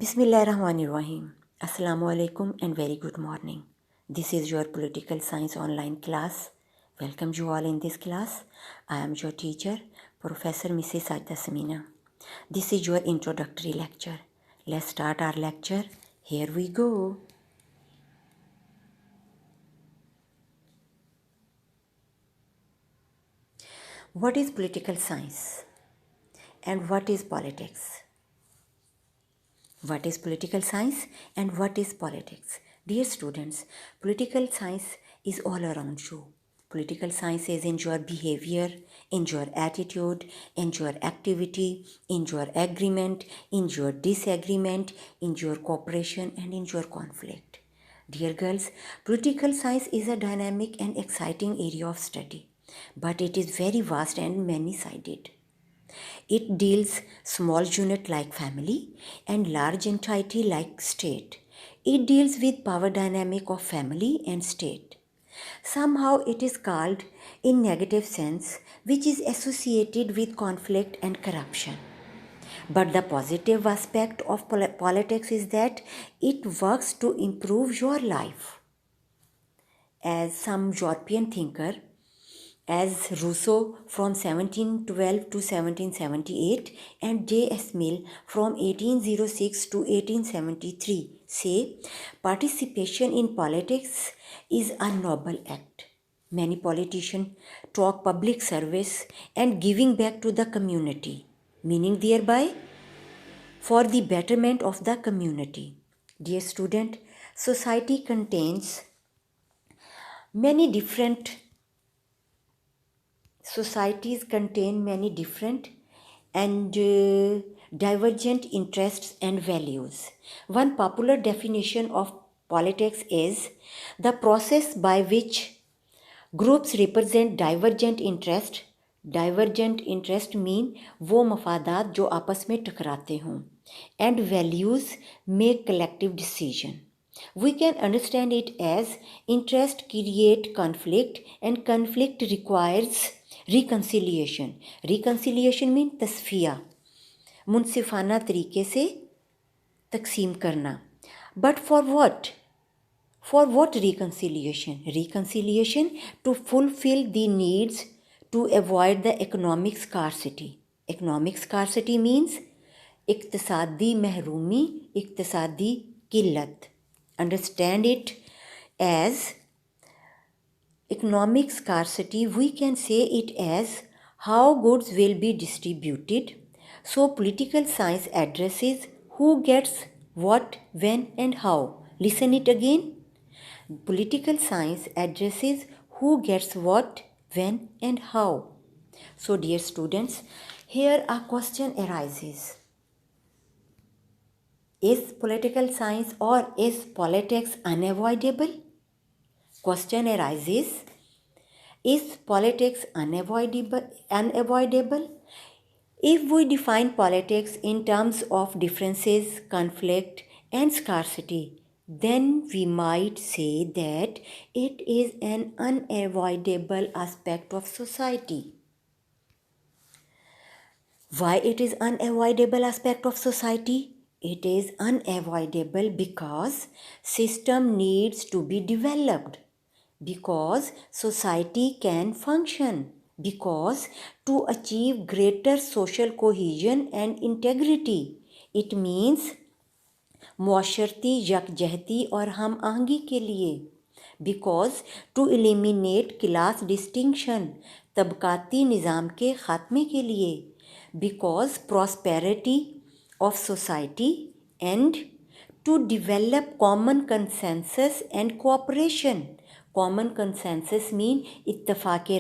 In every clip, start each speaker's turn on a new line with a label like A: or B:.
A: Bismillahirrahmanirrahim. Assalamu alaikum and very good morning. This is your political science online class. Welcome you all in this class. I am your teacher, Professor Mrs. Sajda Samina. This is your introductory lecture. Let's start our lecture. Here we go. What is political science and what is politics? What is political science and what is politics? Dear students, political science is all around you. Political science is in your behavior, in your attitude, in your activity, in your agreement, in your disagreement, in your cooperation and in your conflict. Dear girls, political science is a dynamic and exciting area of study, but it is very vast and many-sided. It deals small unit like family and large entity like state. It deals with power dynamic of family and state. Somehow it is called in negative sense, which is associated with conflict and corruption. But the positive aspect of politics is that it works to improve your life. As some European thinker as Rousseau from 1712 to 1778 and J.S. Mill from 1806 to 1873 say participation in politics is a noble act. Many politicians talk public service and giving back to the community, meaning thereby for the betterment of the community. Dear student, society contains many different Societies contain many different and divergent interests and values. One popular definition of politics is the process by which groups represent divergent interest. Divergent interest mean वो मफादात जो आपस में टकराते हों and values make collective decision. We can understand it as interest create conflict and conflict requires reconciliation. Reconciliation mean तस्फिया मुनसिफाना तरीके से तकसीम करना. But for what? For what reconciliation? Reconciliation to fulfill the needs to avoid the economic scarcity. Economic scarcity means इक्तसादी महरूमी, इक्तसादी किल्लत. Understand it as economic scarcity. We can say it as how goods will be distributed. So political science addresses who gets what, when and how. Listen it again. Political science addresses who gets what, when and how. So dear students, here a question arises. Is political science or is politics unavoidable? Question arises. Is politics unavoidable? If we define politics in terms of differences, conflict and scarcity, then we might say that it is an unavoidable aspect of society. Why it is unavoidable aspect of society? It is unavoidable because system needs to be developed, because society can function, because to achieve greater social cohesion and integrity, it means मुआशरती यकजहती और हम आहंगी के लिए, because to eliminate class distinction तबकाती निज़ाम के ख़ात्मे के लिए, because prosperity of society and to develop common consensus and cooperation. Common consensus mean इत्तफाक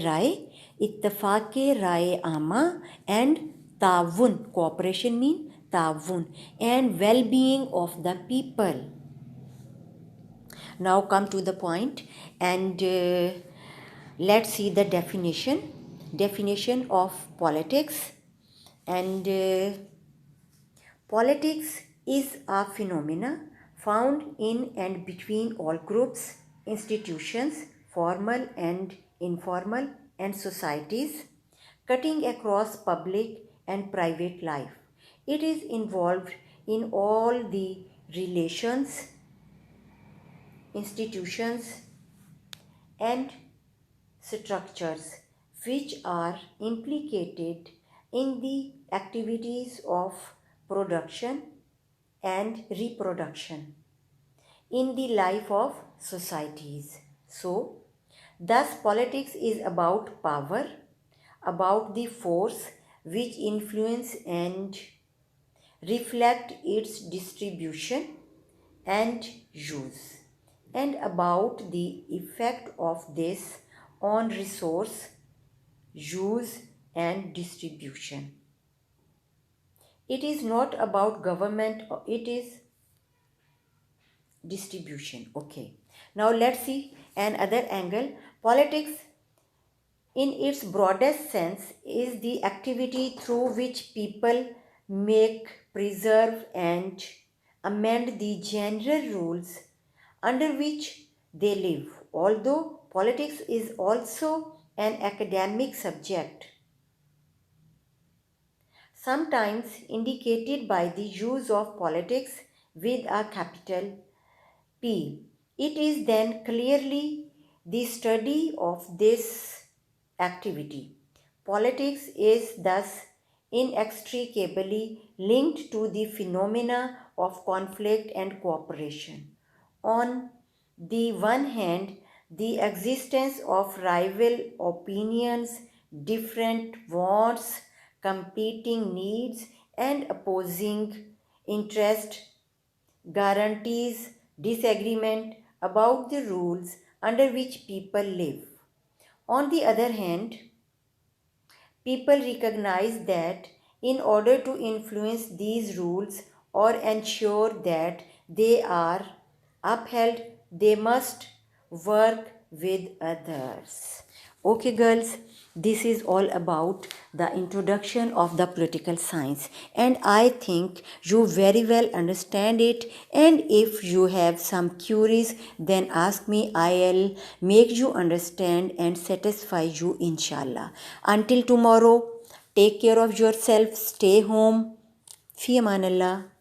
A: राय आमा एंड ताउन. कोऑपरेशन मीन ताउन and well-being of the people. Now come to the point and let's see the definition of politics. And politics is a phenomena found in and between all groups, institutions, formal and informal, and societies, cutting across public and private life. It is involved in all the relations, institutions and structures which are implicated in the activities of production and reproduction in the life of societies. So, thus politics is about power, about the force which influence and reflect its distribution and use, and about the effect of this on resource use and distribution. It is not about government, it is distribution. Okay, now let's see another angle. Politics in its broadest sense is the activity through which people make, preserve and amend the general rules under which they live. Although politics is also an academic subject, sometimes indicated by the use of politics with a capital P. It is then clearly the study of this activity. Politics is thus inextricably linked to the phenomena of conflict and cooperation. On the one hand, the existence of rival opinions, different wants, competing needs, and opposing interests guarantees disagreement about the rules under which people live. On the other hand, people recognize that in order to influence these rules or ensure that they are upheld, they must work with others. Okay, girls, this is all about the introduction of the political science, and I think you very well understand it. And if you have some queries, then ask me. I'll make you understand and satisfy you, inshallah. Until tomorrow, take care of yourself, stay home. Fi aman Allah.